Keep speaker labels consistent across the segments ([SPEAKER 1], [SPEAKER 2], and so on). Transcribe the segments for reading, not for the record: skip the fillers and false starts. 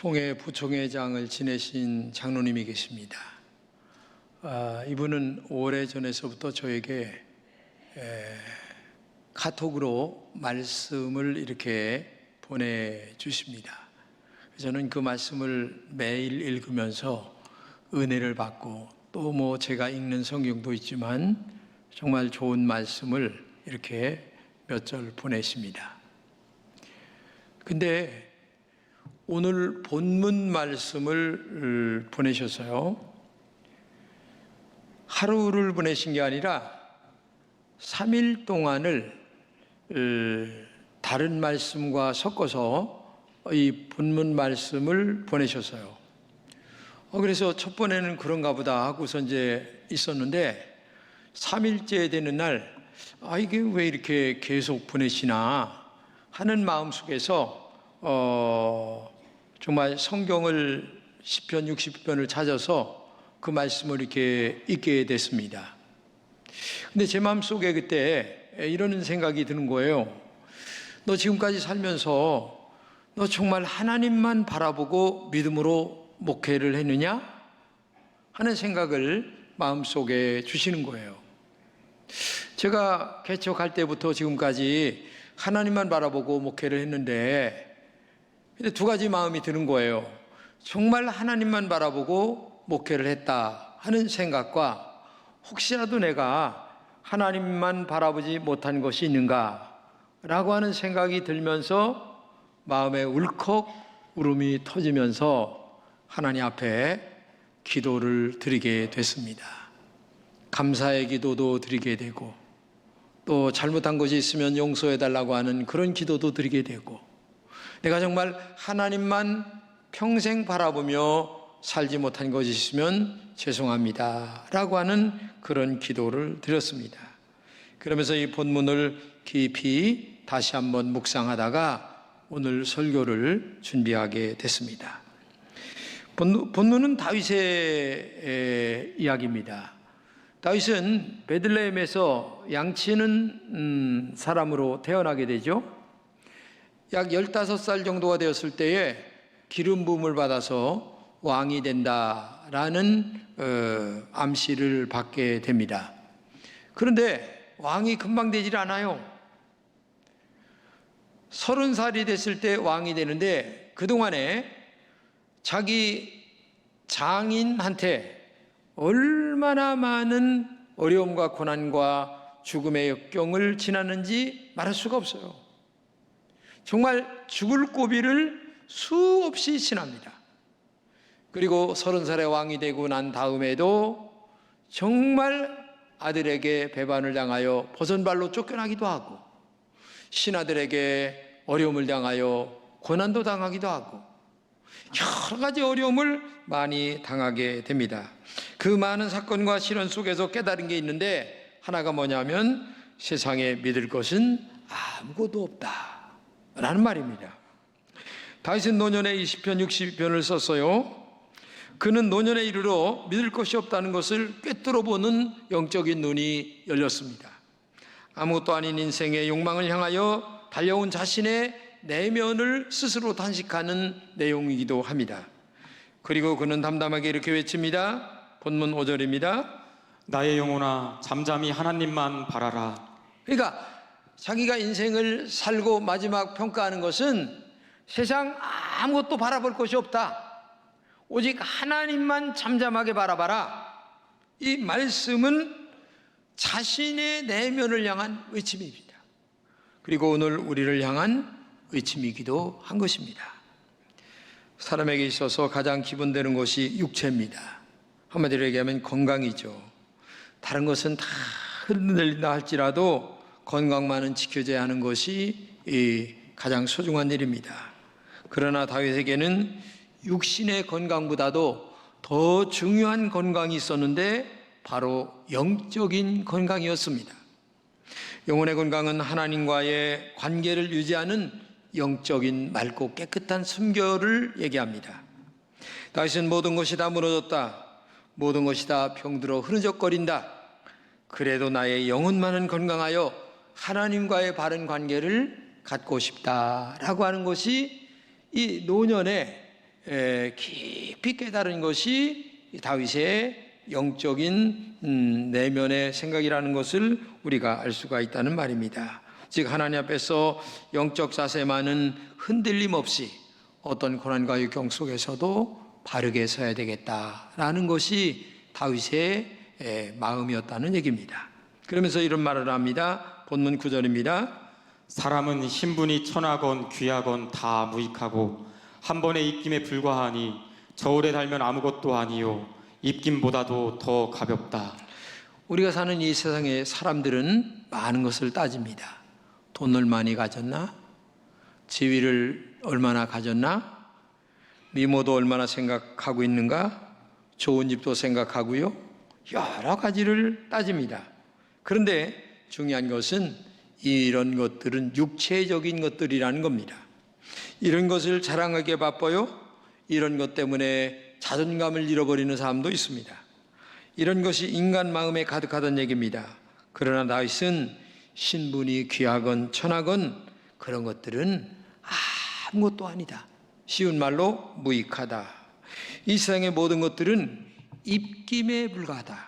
[SPEAKER 1] 총회 부총회장을 지내신 장로님이 계십니다. 이분은 오래전에서부터 저에게 카톡으로 말씀을 이렇게 보내주십니다. 저는 그 말씀을 매일 읽으면서 은혜를 받고 또 제가 읽는 성경도 있지만 정말 좋은 말씀을 이렇게 몇 절 보내십니다. 근데 오늘 본문 말씀을 보내셔서요, 하루를 보내신 게 아니라 3일 동안을 다른 말씀과 섞어서 이 본문 말씀을 보내셨어요. 그래서 첫 번에는 그런가 보다 하고서 이제 있었는데 3일째 되는 날, 이게 왜 이렇게 계속 보내시나 하는 마음 속에서 정말 성경을 시편 60편을 찾아서 그 말씀을 이렇게 읽게 됐습니다. 근데 제 마음속에 그때 이런 생각이 드는 거예요. 너 지금까지 살면서 너 정말 하나님만 바라보고 믿음으로 목회를 했느냐? 하는 생각을 마음속에 주시는 거예요. 제가 개척할 때부터 지금까지 하나님만 바라보고 목회를 했는데 근데 두 가지 마음이 드는 거예요. 정말 하나님만 바라보고 목회를 했다 하는 생각과 혹시라도 내가 하나님만 바라보지 못한 것이 있는가 라고 하는 생각이 들면서 마음에 울컥 울음이 터지면서 하나님 앞에 기도를 드리게 됐습니다. 감사의 기도도 드리게 되고 또 잘못한 것이 있으면 용서해 달라고 하는 그런 기도도 드리게 되고 내가 정말 하나님만 평생 바라보며 살지 못한 것이 있으면 죄송합니다 라고 하는 그런 기도를 드렸습니다. 그러면서 이 본문을 깊이 다시 한번 묵상하다가 오늘 설교를 준비하게 됐습니다. 본문은 다윗의 이야기입니다. 다윗은 베들레헴에서 양치는 사람으로 태어나게 되죠. 약 15살 정도가 되었을 때에 기름 부음을 받아서 왕이 된다라는 암시를 받게 됩니다. 그런데 왕이 금방 되질 않아요. 30살이 됐을 때 왕이 되는데 그동안에 자기 장인한테 얼마나 많은 어려움과 고난과 죽음의 역경을 지났는지 말할 수가 없어요. 정말 죽을 고비를 수없이 지납니다. 그리고 30살의 왕이 되고 난 다음에도 정말 아들에게 배반을 당하여 버선발로 쫓겨나기도 하고 신하들에게 어려움을 당하여 고난도 당하기도 하고 여러 가지 어려움을 많이 당하게 됩니다. 그 많은 사건과 시련 속에서 깨달은 게 있는데 하나가 뭐냐면 세상에 믿을 것은 아무것도 없다 라는 말입니다. 다윗은 노년에 20편 60편을 썼어요. 그는 노년에 이르러 믿을 것이 없다는 것을 꿰뚫어보는 영적인 눈이 열렸습니다. 아무것도 아닌 인생의 욕망을 향하여 달려온 자신의 내면을 스스로 단식하는 내용이기도 합니다. 그리고 그는 담담하게 이렇게 외칩니다. 본문 5절입니다.
[SPEAKER 2] 나의 영혼아 잠잠히 하나님만 바라라.
[SPEAKER 1] 그러니까 자기가 인생을 살고 마지막 평가하는 것은 세상 아무것도 바라볼 것이 없다. 오직 하나님만 잠잠하게 바라봐라. 이 말씀은 자신의 내면을 향한 외침입니다. 그리고 오늘 우리를 향한 외침이기도 한 것입니다. 사람에게 있어서 가장 기본되는 것이 육체입니다. 한마디로 얘기하면 건강이죠. 다른 것은 다 흔들린다 할지라도 건강만은 지켜져야 하는 것이 가장 소중한 일입니다. 그러나 다윗에게는 육신의 건강보다도 더 중요한 건강이 있었는데 바로 영적인 건강이었습니다. 영혼의 건강은 하나님과의 관계를 유지하는 영적인 맑고 깨끗한 순결을 얘기합니다. 다윗은 모든 것이 다 무너졌다. 모든 것이 다 병들어 흐느적거린다. 그래도 나의 영혼만은 건강하여 하나님과의 바른 관계를 갖고 싶다라고 하는 것이 이 노년의 깊이 깨달은 것이 다윗의 영적인 내면의 생각이라는 것을 우리가 알 수가 있다는 말입니다. 즉 하나님 앞에서 영적 자세만은 흔들림 없이 어떤 고난과 역경 속에서도 바르게 서야 되겠다라는 것이 다윗의 마음이었다는 얘기입니다. 그러면서 이런 말을 합니다. 본문 9절입니다.
[SPEAKER 2] 사람은 신분이 천하건 귀하건 다 무익하고 한 번의 입김에 불과하니 저울에 달면 아무것도 아니요 입김보다도 더 가볍다.
[SPEAKER 1] 우리가 사는 이 세상의 사람들은 많은 것을 따집니다. 돈을 많이 가졌나? 지위를 얼마나 가졌나? 미모도 얼마나 생각하고 있는가? 좋은 집도 생각하고요. 여러 가지를 따집니다. 그런데 중요한 것은 이런 것들은 육체적인 것들이라는 겁니다. 이런 것을 자랑하기에 바빠요. 이런 것 때문에 자존감을 잃어버리는 사람도 있습니다. 이런 것이 인간 마음에 가득하던 얘기입니다. 그러나 다윗은 신분이 귀하건 천하건 그런 것들은 아무것도 아니다. 쉬운 말로 무익하다. 이 세상의 모든 것들은 입김에 불과하다.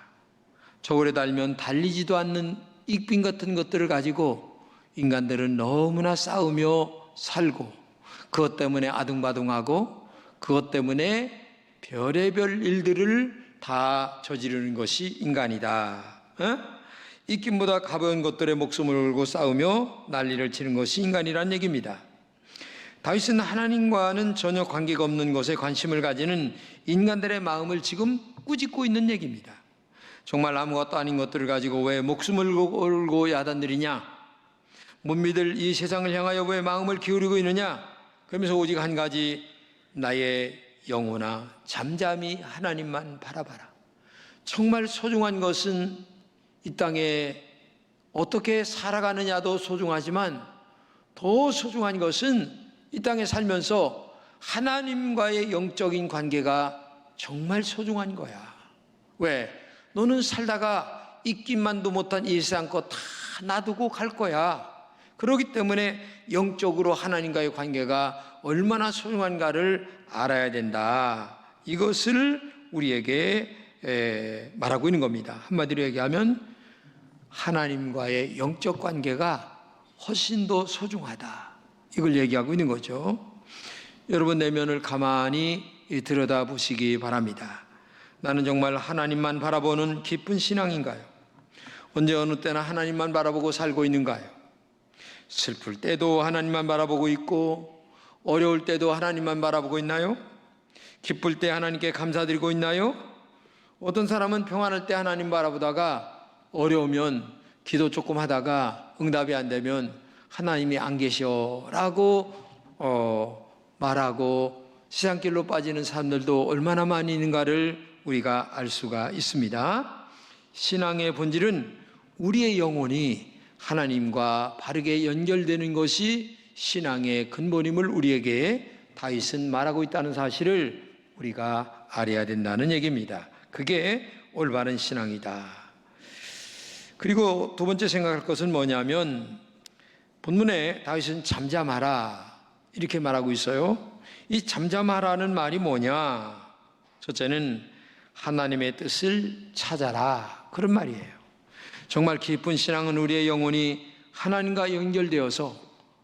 [SPEAKER 1] 저울에 달면 달리지도 않는 입김 같은 것들을 가지고 인간들은 너무나 싸우며 살고 그것 때문에 아둥바둥하고 그것 때문에 별의별 일들을 다 저지르는 것이 인간이다. 입김보다 가벼운 것들에 목숨을 걸고 싸우며 난리를 치는 것이 인간이란 얘기입니다. 다윗은 하나님과는 전혀 관계가 없는 것에 관심을 가지는 인간들의 마음을 지금 꾸짖고 있는 얘기입니다. 정말 아무것도 아닌 것들을 가지고 왜 목숨을 걸고 야단들이냐? 못 믿을 이 세상을 향하여 왜 마음을 기울이고 있느냐? 그러면서 오직 한 가지, 나의 영혼아 잠잠히 하나님만 바라봐라. 정말 소중한 것은 이 땅에 어떻게 살아가느냐도 소중하지만 더 소중한 것은 이 땅에 살면서 하나님과의 영적인 관계가 정말 소중한 거야. 왜? 너는 살다가 입김만도 못한 이 세상 거 다 놔두고 갈 거야. 그렇기 때문에 영적으로 하나님과의 관계가 얼마나 소중한가를 알아야 된다. 이것을 우리에게 말하고 있는 겁니다. 한마디로 얘기하면 하나님과의 영적 관계가 훨씬 더 소중하다. 이걸 얘기하고 있는 거죠. 여러분 내면을 가만히 들여다보시기 바랍니다. 나는 정말 하나님만 바라보는 기쁜 신앙인가요? 언제 어느 때나 하나님만 바라보고 살고 있는가요? 슬플 때도 하나님만 바라보고 있고 어려울 때도 하나님만 바라보고 있나요? 기쁠 때 하나님께 감사드리고 있나요? 어떤 사람은 평안할 때 하나님 바라보다가 어려우면 기도 조금 하다가 응답이 안 되면 하나님이 안 계셔라고 말하고 시장길로 빠지는 사람들도 얼마나 많이 있는가를 우리가 알 수가 있습니다. 신앙의 본질은 우리의 영혼이 하나님과 바르게 연결되는 것이 신앙의 근본임을 우리에게 다윗은 말하고 있다는 사실을 우리가 알아야 된다는 얘기입니다. 그게 올바른 신앙이다. 그리고 두 번째 생각할 것은 뭐냐면 본문에 다윗은 잠잠하라 이렇게 말하고 있어요. 이 잠잠하라는 말이 뭐냐? 첫째는 하나님의 뜻을 찾아라 그런 말이에요. 정말 깊은 신앙은 우리의 영혼이 하나님과 연결되어서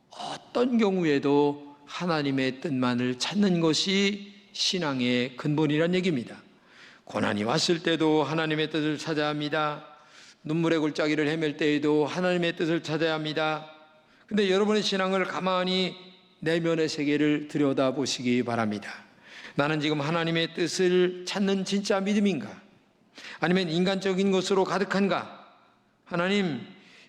[SPEAKER 1] 어떤 경우에도 하나님의 뜻만을 찾는 것이 신앙의 근본이란 얘기입니다. 고난이 왔을 때도 하나님의 뜻을 찾아야 합니다. 눈물의 골짜기를 헤맬 때에도 하나님의 뜻을 찾아야 합니다. 근데 여러분의 신앙을 가만히 내면의 세계를 들여다보시기 바랍니다. 나는 지금 하나님의 뜻을 찾는 진짜 믿음인가? 아니면 인간적인 것으로 가득한가? 하나님,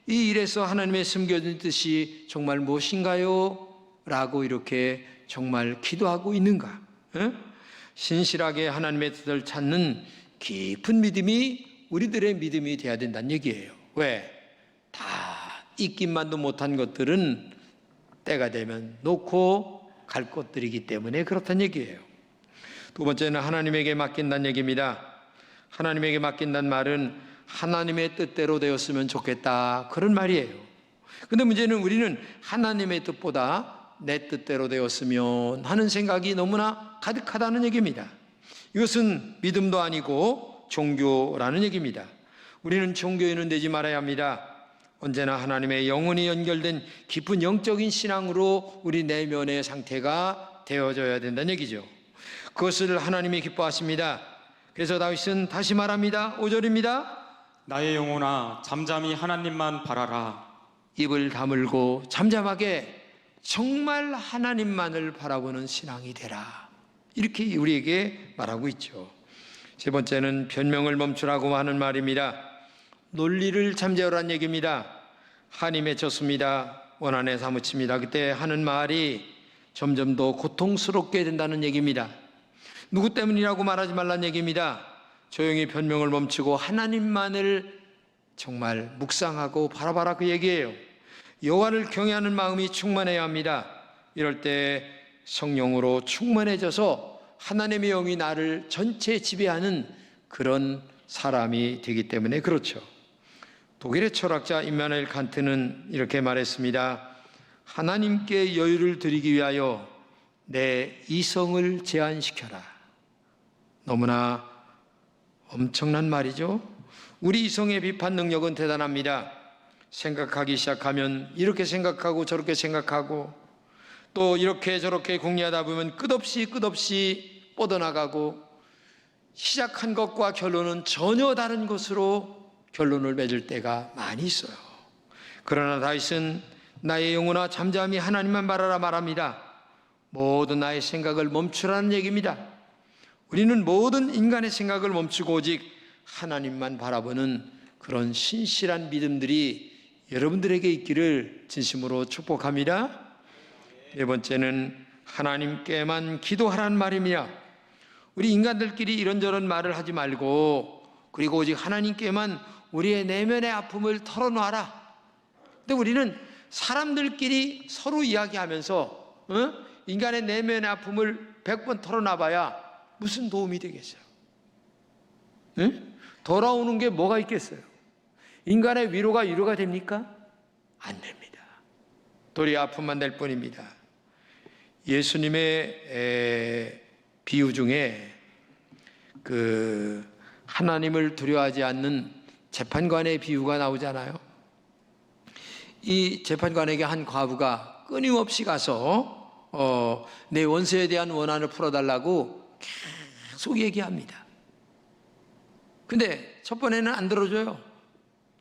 [SPEAKER 1] 이 일에서 하나님의 숨겨진 뜻이 정말 무엇인가요? 라고 이렇게 정말 기도하고 있는가? 신실하게 하나님의 뜻을 찾는 깊은 믿음이 우리들의 믿음이 돼야 된다는 얘기예요. 왜? 다 입김만도 못한 것들은 때가 되면 놓고 갈 것들이기 때문에 그렇다는 얘기예요. 두 번째는 하나님에게 맡긴다는 얘기입니다. 하나님에게 맡긴다는 말은 하나님의 뜻대로 되었으면 좋겠다 그런 말이에요. 근데 문제는 우리는 하나님의 뜻보다 내 뜻대로 되었으면 하는 생각이 너무나 가득하다는 얘기입니다. 이것은 믿음도 아니고 종교라는 얘기입니다. 우리는 종교에는 되지 말아야 합니다. 언제나 하나님의 영혼이 연결된 깊은 영적인 신앙으로 우리 내면의 상태가 되어져야 된다는 얘기죠. 그것을 하나님이 기뻐하십니다. 그래서 다윗은 다시 말합니다. 5절입니다.
[SPEAKER 2] 나의 영혼아 잠잠히 하나님만 바라라.
[SPEAKER 1] 입을 다물고 잠잠하게 정말 하나님만을 바라보는 신앙이 되라. 이렇게 우리에게 말하고 있죠. 세 번째는 변명을 멈추라고 하는 말입니다. 논리를 잠재우라는 얘기입니다. 한이 맺혔습니다. 원한에 사무칩니다. 그때 하는 말이 점점 더 고통스럽게 된다는 얘기입니다. 누구 때문이라고 말하지 말라는 얘기입니다. 조용히 변명을 멈추고 하나님만을 정말 묵상하고 바라봐라 그 얘기예요. 여호와를 경외하는 마음이 충만해야 합니다. 이럴 때 성령으로 충만해져서 하나님의 영이 나를 전체 지배하는 그런 사람이 되기 때문에 그렇죠. 독일의 철학자 임마누엘 칸트는 이렇게 말했습니다. 하나님께 여유를 드리기 위하여 내 이성을 제한시켜라. 너무나 엄청난 말이죠. 우리 이성의 비판 능력은 대단합니다. 생각하기 시작하면 이렇게 생각하고 저렇게 생각하고 또 이렇게 저렇게 궁리하다 보면 끝없이 뻗어나가고 시작한 것과 결론은 전혀 다른 것으로 결론을 맺을 때가 많이 있어요. 그러나 다윗은 나의 영혼아 잠잠히 하나님만 바라라 말합니다. 모든 나의 생각을 멈추라는 얘기입니다. 우리는 모든 인간의 생각을 멈추고 오직 하나님만 바라보는 그런 신실한 믿음들이 여러분들에게 있기를 진심으로 축복합니다. 네 번째는 하나님께만 기도하라는 말입니다. 우리 인간들끼리 이런저런 말을 하지 말고 그리고 오직 하나님께만 우리의 내면의 아픔을 털어놔라. 근데 우리는 사람들끼리 서로 이야기하면서 인간의 내면의 아픔을 100번 털어놔봐야 무슨 도움이 되겠어요? 돌아오는 게 뭐가 있겠어요? 인간의 위로가 됩니까? 안 됩니다. 도리어 아픔만 될 뿐입니다. 예수님의 비유 중에 그 하나님을 두려워하지 않는 재판관의 비유가 나오잖아요. 이 재판관에게 한 과부가 끊임없이 가서 내 원수에 대한 원한을 풀어달라고 계속 얘기합니다. 근데 첫 번에는 안 들어줘요.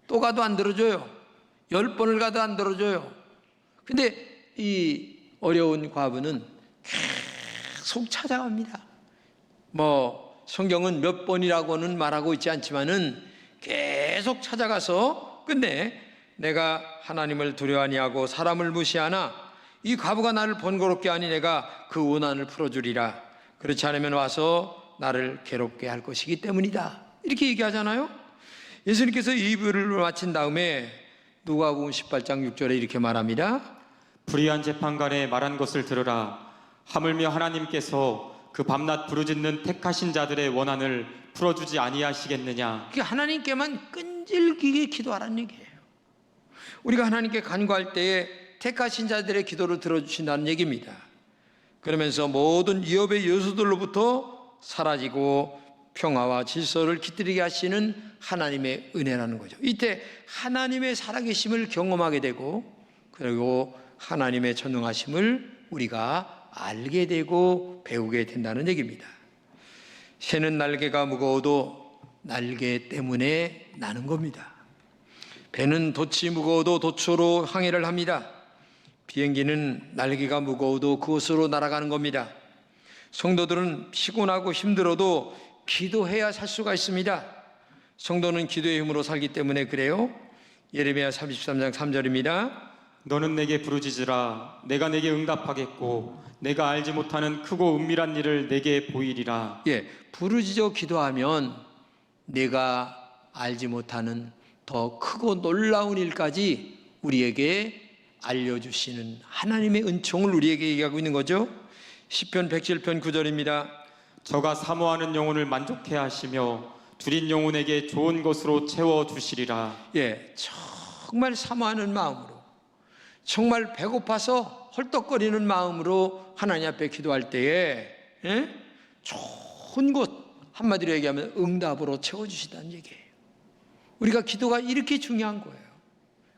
[SPEAKER 1] 또 가도 안 들어줘요. 10번을 가도 안 들어줘요. 근데 이 어려운 과부는 계속 찾아갑니다. 성경은 몇 번이라고는 말하고 있지 않지만은 계속 찾아가서 끝내 내가 하나님을 두려워하니 하고 사람을 무시하나 이 과부가 나를 번거롭게 하니 내가 그 원한을 풀어주리라. 그렇지 않으면 와서 나를 괴롭게 할 것이기 때문이다. 이렇게 얘기하잖아요. 예수님께서 이 비유를 마친 다음에 누가복음 18장 6절에 이렇게 말합니다.
[SPEAKER 2] 불의한 재판관의 말한 것을 들으라. 하물며 하나님께서 그 밤낮 부르짖는 택하신 자들의 원한을 풀어주지 아니하시겠느냐.
[SPEAKER 1] 하나님께만 끈질기게 기도하라는 얘기예요. 우리가 하나님께 간구할 때에 택하신 자들의 기도를 들어주신다는 얘기입니다. 그러면서 모든 위협의 요소들로부터 사라지고 평화와 질서를 깃들이게 하시는 하나님의 은혜라는 거죠. 이때 하나님의 살아계심을 경험하게 되고 그리고 하나님의 전능하심을 우리가 알게 되고 배우게 된다는 얘기입니다. 새는 날개가 무거워도 날개 때문에 나는 겁니다. 배는 돛이 무거워도 돛으로 항해를 합니다. 비행기는 날개가 무거워도 그곳으로 날아가는 겁니다. 성도들은 피곤하고 힘들어도 기도해야 살 수가 있습니다. 성도는 기도의 힘으로 살기 때문에 그래요. 예레미야 33장 3절입니다.
[SPEAKER 2] 너는 내게 부르짖으라. 내가 내게 응답하겠고 내가 알지 못하는 크고 은밀한 일을 내게 보이리라.
[SPEAKER 1] 부르짖어 기도하면 내가 알지 못하는 더 크고 놀라운 일까지 우리에게 알려주시는 하나님의 은총을 우리에게 얘기하고 있는 거죠. 시편 107편 9절입니다.
[SPEAKER 2] 저가 사모하는 영혼을 만족해 하시며 줄인 영혼에게 좋은 것으로 채워주시리라.
[SPEAKER 1] 정말 사모하는 마음으로 정말 배고파서 헐떡거리는 마음으로 하나님 앞에 기도할 때에 좋은 곳, 한마디로 얘기하면 응답으로 채워주시다는 얘기예요. 우리가 기도가 이렇게 중요한 거예요.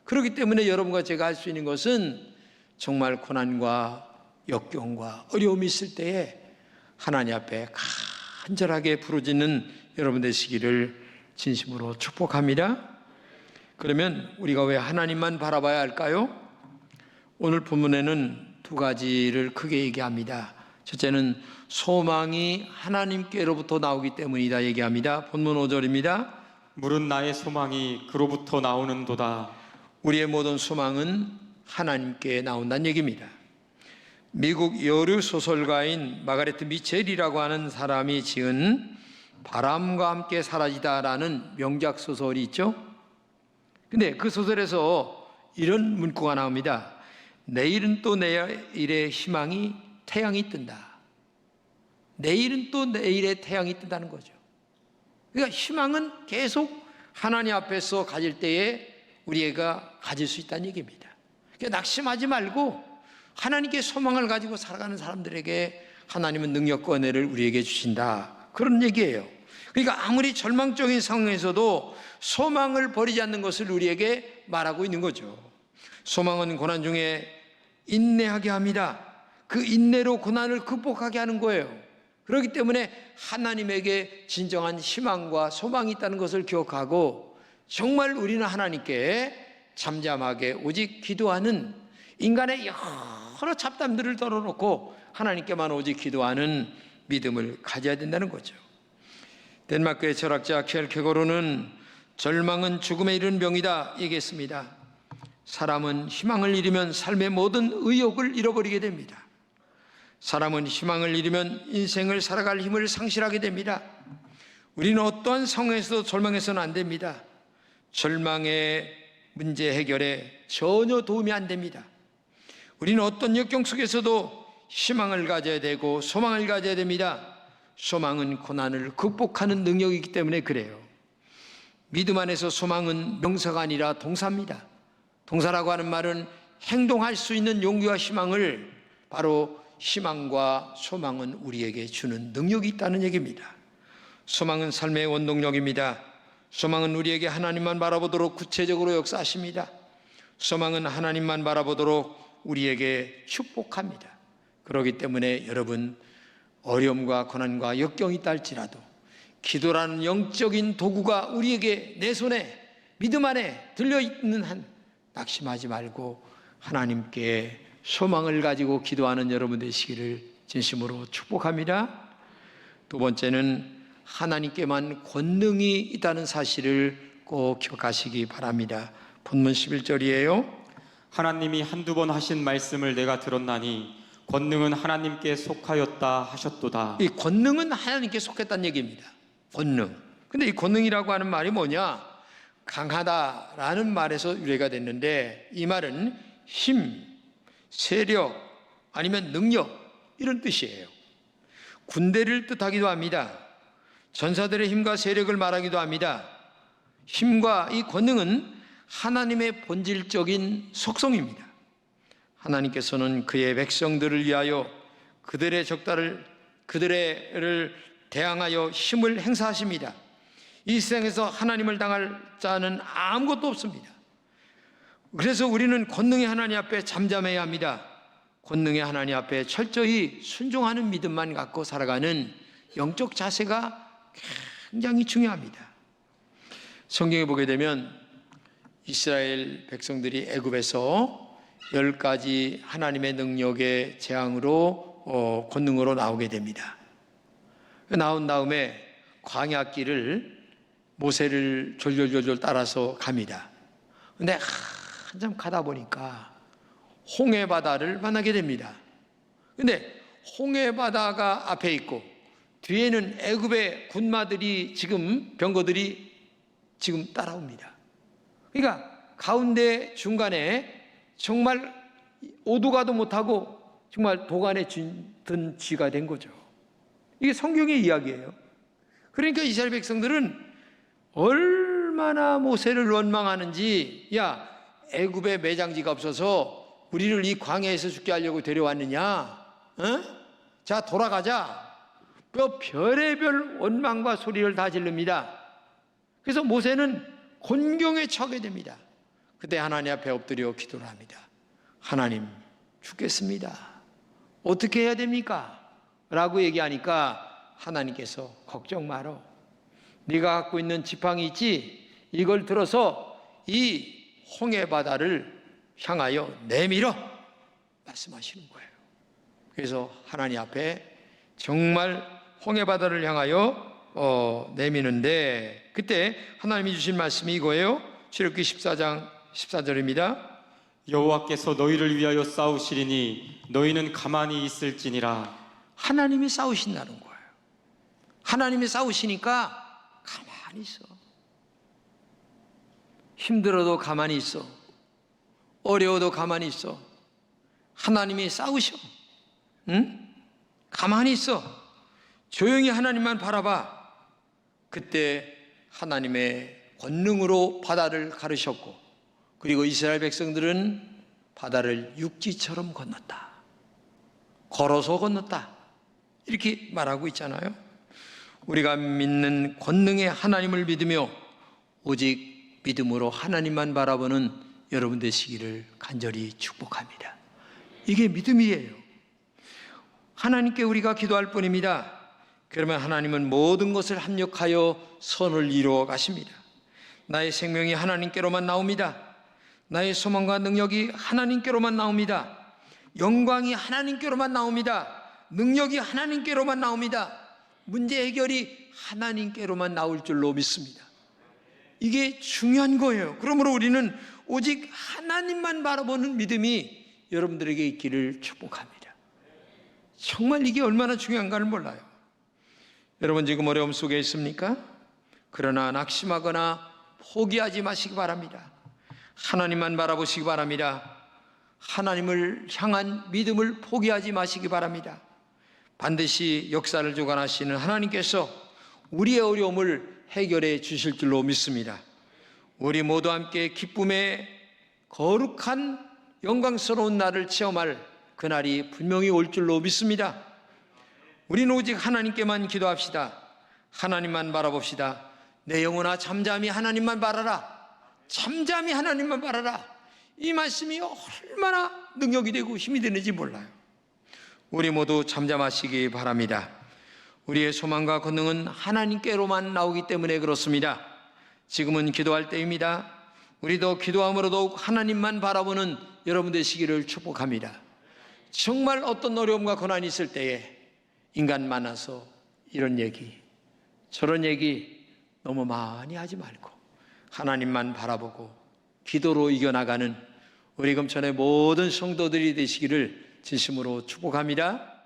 [SPEAKER 1] 그렇기 때문에 여러분과 제가 할 수 있는 것은 정말 고난과 역경과 어려움이 있을 때에 하나님 앞에 간절하게 부르짖는 여러분 되시기를 진심으로 축복합니다. 그러면 우리가 왜 하나님만 바라봐야 할까요? 오늘 본문에는 두 가지를 크게 얘기합니다. 첫째는 소망이 하나님께로부터 나오기 때문이다 얘기합니다. 본문 5절입니다.
[SPEAKER 2] 물은 나의 소망이 그로부터 나오는도다.
[SPEAKER 1] 우리의 모든 소망은 하나님께 나온다는 얘기입니다. 미국 여류 소설가인 마가레트 미첼이라고 하는 사람이 지은 바람과 함께 사라지다라는 명작 소설이 있죠. 근데 그 소설에서 이런 문구가 나옵니다. 내일은 또 내일의 희망이 태양이 뜬다. 내일은 또 내일의 태양이 뜬다는 거죠. 그러니까 희망은 계속 하나님 앞에서 가질 때에 우리가 가질 수 있다는 얘기입니다. 그러니까 낙심하지 말고 하나님께 소망을 가지고 살아가는 사람들에게 하나님은 능력과 은혜를 우리에게 주신다. 그런 얘기예요. 그러니까 아무리 절망적인 상황에서도 소망을 버리지 않는 것을 우리에게 말하고 있는 거죠. 소망은 고난 중에 인내하게 합니다. 그 인내로 고난을 극복하게 하는 거예요. 그렇기 때문에 하나님에게 진정한 희망과 소망이 있다는 것을 기억하고 정말 우리는 하나님께 잠잠하게 오직 기도하는 인간의 여러 잡담들을 덜어놓고 하나님께만 오직 기도하는 믿음을 가져야 된다는 거죠. 덴마크의 철학자 켈케고르는 절망은 죽음에 이르는 병이다 얘기했습니다. 사람은 희망을 잃으면 삶의 모든 의욕을 잃어버리게 됩니다. 사람은 희망을 잃으면 인생을 살아갈 힘을 상실하게 됩니다. 우리는 어떠한 상황에서도 절망해서는 안 됩니다. 절망의 문제 해결에 전혀 도움이 안 됩니다. 우리는 어떤 역경 속에서도 희망을 가져야 되고 소망을 가져야 됩니다. 소망은 고난을 극복하는 능력이기 때문에 그래요. 믿음 안에서 소망은 명사가 아니라 동사입니다. 동사라고 하는 말은 행동할 수 있는 용기와 희망을 바로 희망과 소망은 우리에게 주는 능력이 있다는 얘기입니다. 소망은 삶의 원동력입니다. 소망은 우리에게 하나님만 바라보도록 구체적으로 역사하십니다. 소망은 하나님만 바라보도록 우리에게 축복합니다. 그렇기 때문에 여러분 어려움과 고난과 역경이 있다 할지라도 기도라는 영적인 도구가 우리에게 내 손에 믿음 안에 들려있는 한 낙심하지 말고 하나님께 소망을 가지고 기도하는 여러분 되시기를 진심으로 축복합니다. 두 번째는 하나님께만 권능이 있다는 사실을 꼭 기억하시기 바랍니다. 본문 11절이에요.
[SPEAKER 2] 하나님이 한두 번 하신 말씀을 내가 들었나니 권능은 하나님께 속하였다 하셨도다.
[SPEAKER 1] 이 권능은 하나님께 속했다는 얘기입니다. 권능. 근데 이 권능이라고 하는 말이 뭐냐? 강하다라는 말에서 유래가 됐는데 이 말은 힘, 세력 아니면 능력 이런 뜻이에요. 군대를 뜻하기도 합니다. 전사들의 힘과 세력을 말하기도 합니다. 힘과 이 권능은 하나님의 본질적인 속성입니다. 하나님께서는 그의 백성들을 위하여 그들의 그들을 대항하여 힘을 행사하십니다. 이 세상에서 하나님을 당할 자는 아무것도 없습니다. 그래서 우리는 권능의 하나님 앞에 잠잠해야 합니다. 권능의 하나님 앞에 철저히 순종하는 믿음만 갖고 살아가는 영적 자세가 굉장히 중요합니다. 성경에 보게 되면 이스라엘 백성들이 애굽에서 10가지 하나님의 능력의 재앙으로 권능으로 나오게 됩니다. 나온 다음에 광야길을 모세를 졸졸졸졸 따라서 갑니다. 근데 한참 가다 보니까 홍해바다를 만나게 됩니다. 근데 홍해바다가 앞에 있고 뒤에는 애굽의 군마들이 병거들이 지금 따라옵니다. 그러니까 가운데 중간에 정말 오도 가도 못하고 정말 도간에 든 쥐가 된 거죠. 이게 성경의 이야기예요. 그러니까 이스라엘 백성들은 얼마나 모세를 원망하는지, 야 애굽에 매장지가 없어서 우리를 이 광야에서 죽게 하려고 데려왔느냐? 자, 돌아가자. 별의별 원망과 소리를 다 지릅니다. 그래서 모세는 곤경에 처하게 됩니다. 그때 하나님 앞에 엎드려 기도를 합니다. 하나님, 죽겠습니다. 어떻게 해야 됩니까? 라고 얘기하니까 하나님께서 걱정 마라. 네가 갖고 있는 지팡이 있지? 이걸 들어서 이 홍해 바다를 향하여 내밀어 말씀하시는 거예요. 그래서 하나님 앞에 정말 홍해 바다를 향하여 내미는데, 그때 하나님이 주신 말씀이 이거예요. 출애굽기 14장 14절입니다.
[SPEAKER 2] 여호와께서 너희를 위하여 싸우시리니 너희는 가만히 있을지니라.
[SPEAKER 1] 하나님이 싸우신다는 거예요. 하나님이 싸우시니까 가만히 있어. 힘들어도 가만히 있어. 어려워도 가만히 있어. 하나님이 싸우셔. 가만히 있어. 조용히 하나님만 바라봐. 그때 하나님의 권능으로 바다를 가르셨고, 그리고 이스라엘 백성들은 바다를 육지처럼 건넜다. 걸어서 건넜다. 이렇게 말하고 있잖아요. 우리가 믿는 권능의 하나님을 믿으며 오직 믿음으로 하나님만 바라보는 여러분 되시기를 간절히 축복합니다. 이게 믿음이에요. 하나님께 우리가 기도할 뿐입니다. 그러면 하나님은 모든 것을 합력하여 선을 이루어 가십니다. 나의 생명이 하나님께로만 나옵니다. 나의 소망과 능력이 하나님께로만 나옵니다. 영광이 하나님께로만 나옵니다. 능력이 하나님께로만 나옵니다. 문제 해결이 하나님께로만 나올 줄로 믿습니다. 이게 중요한 거예요. 그러므로 우리는 오직 하나님만 바라보는 믿음이 여러분들에게 있기를 축복합니다. 정말 이게 얼마나 중요한가를 몰라요. 여러분 지금 어려움 속에 있습니까? 그러나 낙심하거나 포기하지 마시기 바랍니다. 하나님만 바라보시기 바랍니다. 하나님을 향한 믿음을 포기하지 마시기 바랍니다. 반드시 역사를 주관하시는 하나님께서 우리의 어려움을 해결해 주실 줄로 믿습니다. 우리 모두 함께 기쁨의 거룩한 영광스러운 날을 체험할 그날이 분명히 올 줄로 믿습니다. 우리는 오직 하나님께만 기도합시다. 하나님만 바라봅시다. 내 영혼아 잠잠히 하나님만 바라라. 잠잠히 하나님만 바라라. 이 말씀이 얼마나 능력이 되고 힘이 되는지 몰라요. 우리 모두 잠잠하시기 바랍니다. 우리의 소망과 권능은 하나님께로만 나오기 때문에 그렇습니다. 지금은 기도할 때입니다. 우리도 기도함으로 더욱 하나님만 바라보는 여러분 되시기를 축복합니다. 정말 어떤 어려움과 고난이 있을 때에 인간 많아서 이런 얘기 저런 얘기 너무 많이 하지 말고 하나님만 바라보고 기도로 이겨나가는 우리 금천의 모든 성도들이 되시기를 진심으로 축복합니다.